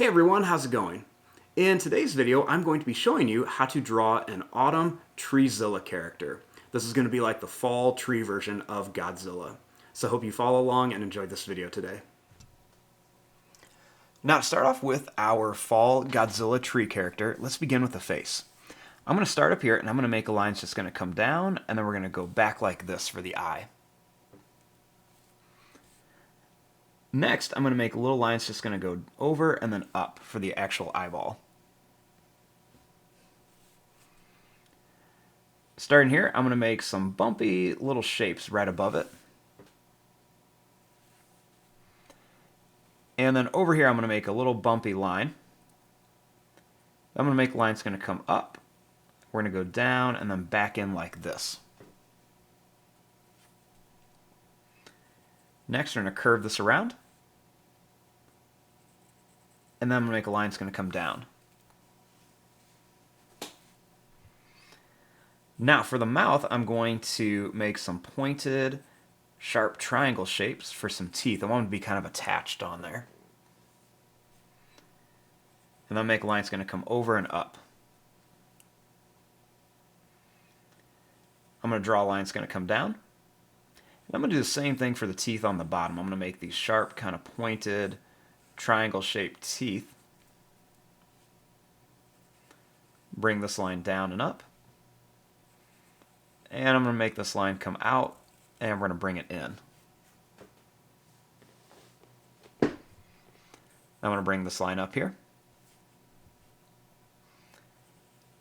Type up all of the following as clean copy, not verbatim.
Hey everyone, how's it going? In today's video, I'm going to be showing you how to draw an autumn Treezilla character. This is going to be like the fall tree version of Godzilla. So hope you follow along and enjoy this video today. Now to start off with our fall Godzilla tree character, let's begin with the face. I'm going to start up here and I'm going to make a line that's just going to come down and then we're going to go back like this for the eye. Next, I'm going to make little lines just going to go over and then up for the actual eyeball. Starting here, I'm going to make some bumpy little shapes right above it. And then over here, I'm going to make a little bumpy line. I'm going to make a line that's going to come up. We're going to go down and then back in like this. Next, we're going to curve this around. And then I'm going to make a line that's going to come down. Now for the mouth, I'm going to make some pointed, sharp triangle shapes for some teeth. I want them to be kind of attached on there. And then make a line that's going to come over and up. I'm going to draw a line that's going to come down. And I'm going to do the same thing for the teeth on the bottom. I'm going to make these sharp, kind of pointed, triangle-shaped teeth. Bring this line down and up. And I'm going to make this line come out, and we're going to bring it in. I'm going to bring this line up here.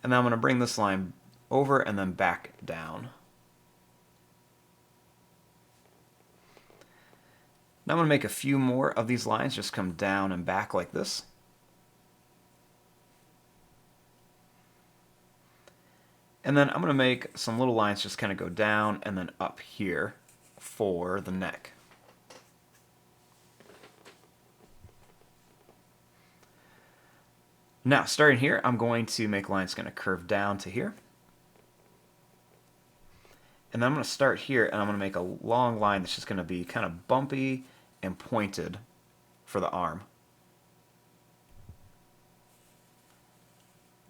And then I'm going to bring this line over and then back down. Now I'm going to make a few more of these lines just come down and back like this. And then I'm going to make some little lines just kind of go down and then up here for the neck. Now starting here, I'm going to make lines going to curve down to here. And then I'm going to start here and I'm going to make a long line that's just going to be kind of bumpy and pointed for the arm.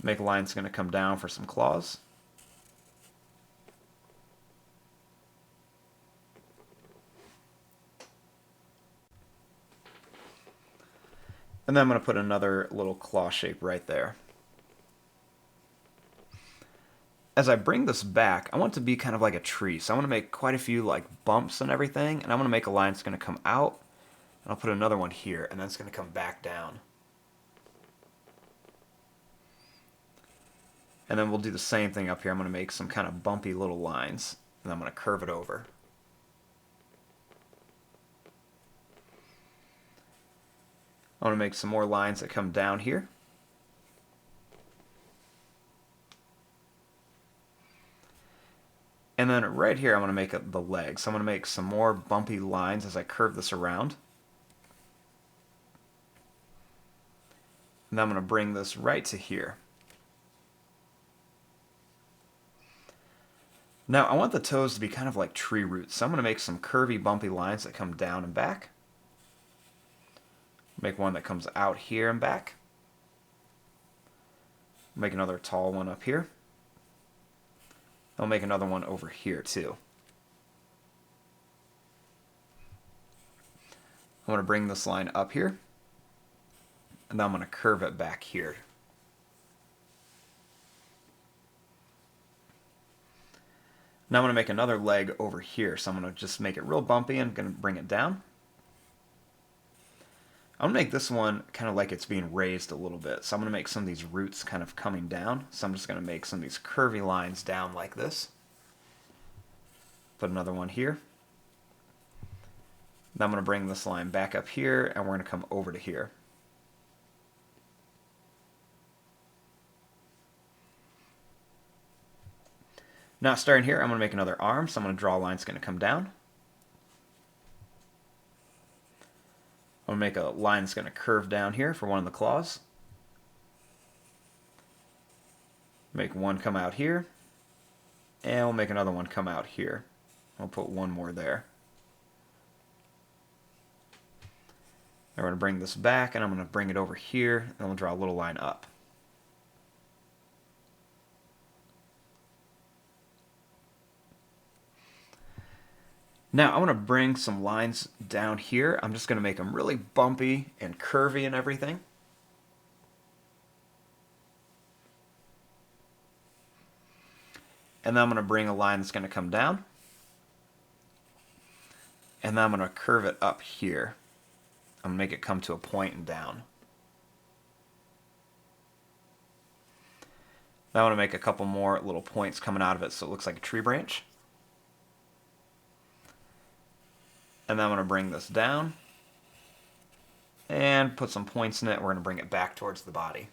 Make a line that's going to come down for some claws. And then I'm going to put another little claw shape right there. As I bring this back, I want it to be kind of like a tree. So I want to make quite a few like bumps and everything. And I'm going to make a line that's going to come out. And I'll put another one here. And then it's going to come back down. And then we'll do the same thing up here. I'm going to make some kind of bumpy little lines. And I'm going to curve it over. I want to make some more lines that come down here. And then right here, I'm going to make the legs. So I'm going to make some more bumpy lines as I curve this around. And then I'm going to bring this right to here. Now I want the toes to be kind of like tree roots. So I'm going to make some curvy, bumpy lines that come down and back. Make one that comes out here and back. Make another tall one up here. I'll make another one over here too. I'm going to bring this line up here. And then I'm going to curve it back here. Now I'm going to make another leg over here. So I'm going to just make it real bumpy and I'm going to bring it down. I'm going to make this one kind of like it's being raised a little bit. So I'm going to make some of these roots kind of coming down. So I'm just going to make some of these curvy lines down like this. Put another one here. Then I'm going to bring this line back up here and we're going to come over to here. Now starting here, I'm going to make another arm. So I'm going to draw a line that's going to come down. I'm going to make a line that's going to curve down here for one of the claws. Make one come out here. And we'll make another one come out here. I'll put one more there. I'm going to bring this back, and I'm going to bring it over here, and we'll draw a little line up. Now I want to bring some lines down here. I'm just going to make them really bumpy and curvy and everything. And then I'm going to bring a line that's going to come down. And then I'm going to curve it up here. I'm going to make it come to a point and down. Now I want to make a couple more little points coming out of it so it looks like a tree branch. And then I'm going to bring this down and put some points in it. We're going to bring it back towards the body.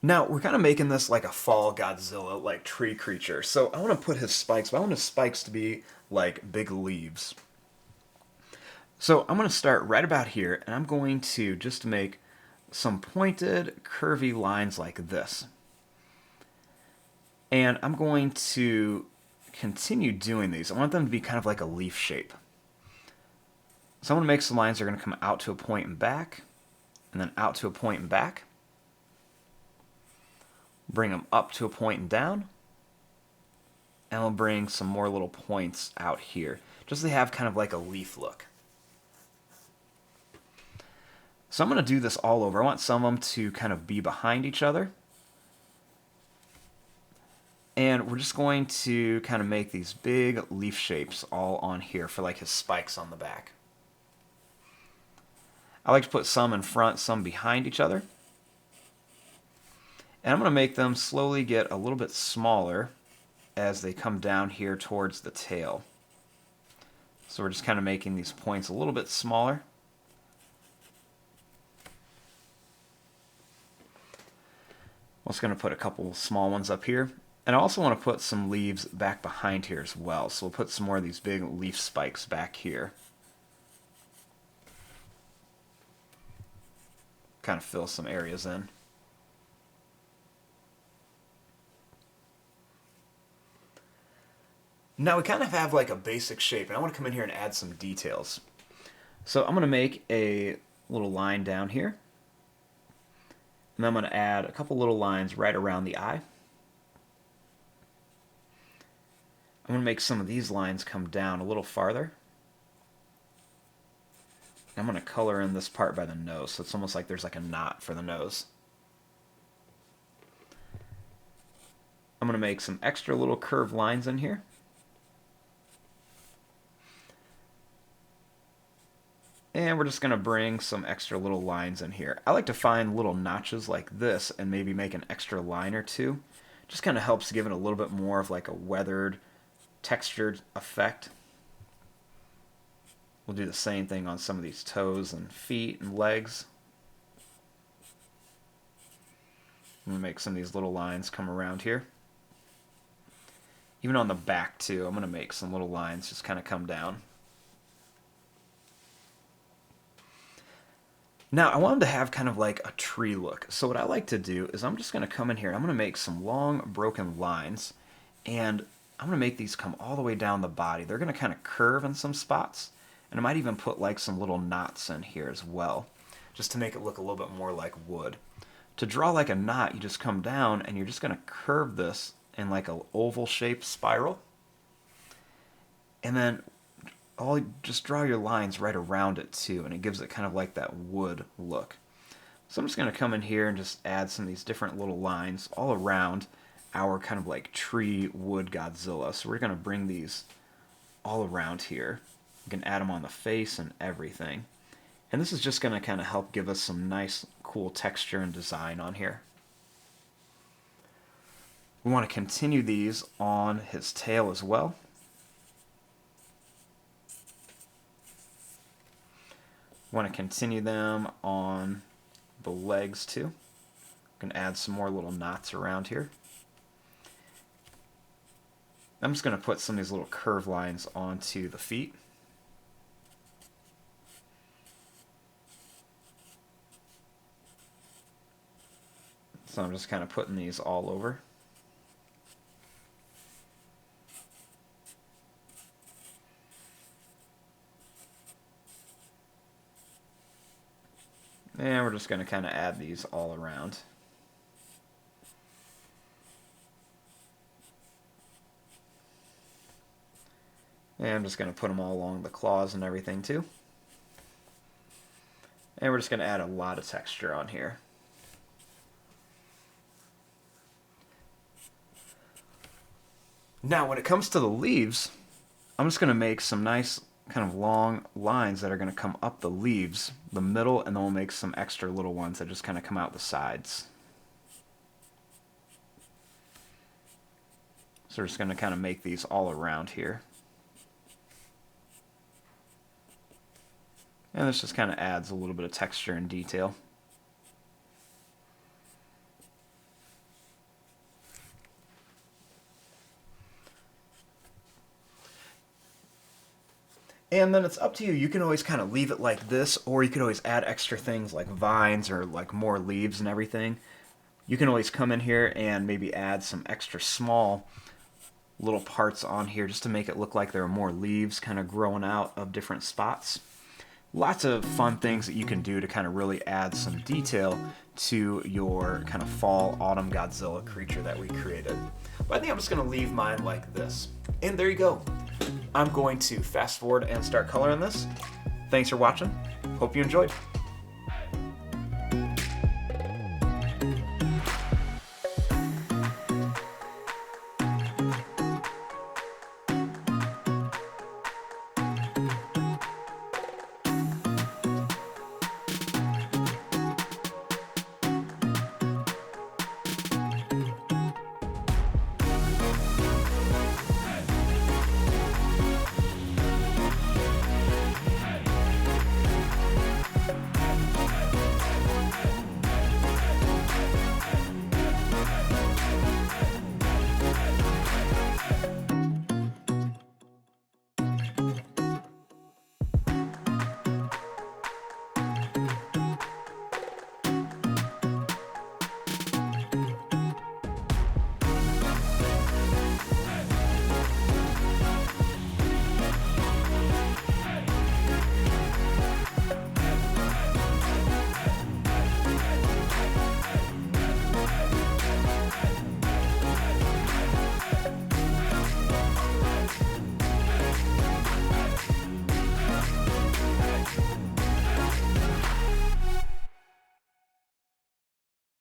Now, we're kind of making this like a Fall Godzilla, like tree creature. So I want to put his spikes, but I want his spikes to be like big leaves. So I'm going to start right about here, and I'm going to just make some pointed, curvy lines like this. And I'm going to continue doing these. I want them to be kind of like a leaf shape. So I'm going to make some lines that are going to come out to a point and back, and then out to a point and back. Bring them up to a point and down. And we'll bring some more little points out here, just so they have kind of like a leaf look. So I'm going to do this all over. I want some of them to kind of be behind each other. And we're just going to kind of make these big leaf shapes all on here for like his spikes on the back. I like to put some in front, some behind each other. And I'm going to make them slowly get a little bit smaller as they come down here towards the tail. So we're just kind of making these points a little bit smaller. I'm just going to put a couple small ones up here. And I also want to put some leaves back behind here as well. So we'll put some more of these big leaf spikes back here. Kind of fill some areas in. Now we kind of have like a basic shape, and I want to come in here and add some details. So I'm going to make a little line down here. And I'm going to add a couple little lines right around the eye. I'm going to make some of these lines come down a little farther. I'm going to color in this part by the nose, so it's almost like there's like a knot for the nose. I'm going to make some extra little curved lines in here. And we're just going to bring some extra little lines in here. I like to find little notches like this and maybe make an extra line or two. Just kind of helps give it a little bit more of like a weathered, textured effect. We'll do the same thing on some of these toes and feet and legs. I'm going to make some of these little lines come around here. Even on the back too, I'm going to make some little lines just kind of come down. Now, I wanted to have kind of like a tree look. So what I like to do is I'm just going to come in here and I'm going to make some long broken lines. And I'm going to make these come all the way down the body. They're going to kind of curve in some spots. And I might even put like some little knots in here as well, just to make it look a little bit more like wood. To draw like a knot, you just come down and you're just going to curve this in like an oval shaped spiral. And then just draw your lines right around it too, and it gives it kind of like that wood look. So I'm just going to come in here and just add some of these different little lines all around our kind of like tree wood Godzilla. So we're going to bring these all around here. You can add them on the face and everything. And this is just going to kind of help give us some nice, cool texture and design on here. We want to continue these on his tail as well. Want to continue them on the legs too. I'm going to add some more little knots around here. I'm just going to put some of these little curved lines onto the feet. So So I'm just kind of putting these all over. And we're just going to kind of add these all around. And I'm just going to put them all along the claws and everything too. And we're just going to add a lot of texture on here. Now when it comes to the leaves, I'm just going to make some nice kind of long lines that are going to come up the leaves, the middle, and then we'll make some extra little ones that just kind of come out the sides. So we're just going to kind of make these all around here. And this just kind of adds a little bit of texture and detail. And then it's up to you. You can always kind of leave it like this, or you could always add extra things like vines or like more leaves and everything. You can always come in here and maybe add some extra small little parts on here just to make it look like there are more leaves kind of growing out of different spots. Lots of fun things that you can do to kind of really add some detail to your kind of fall autumn Godzilla creature that we created. But I think I'm just going to leave mine like this. And there you go. I'm going to fast forward and start coloring this. Thanks for watching. Hope you enjoyed.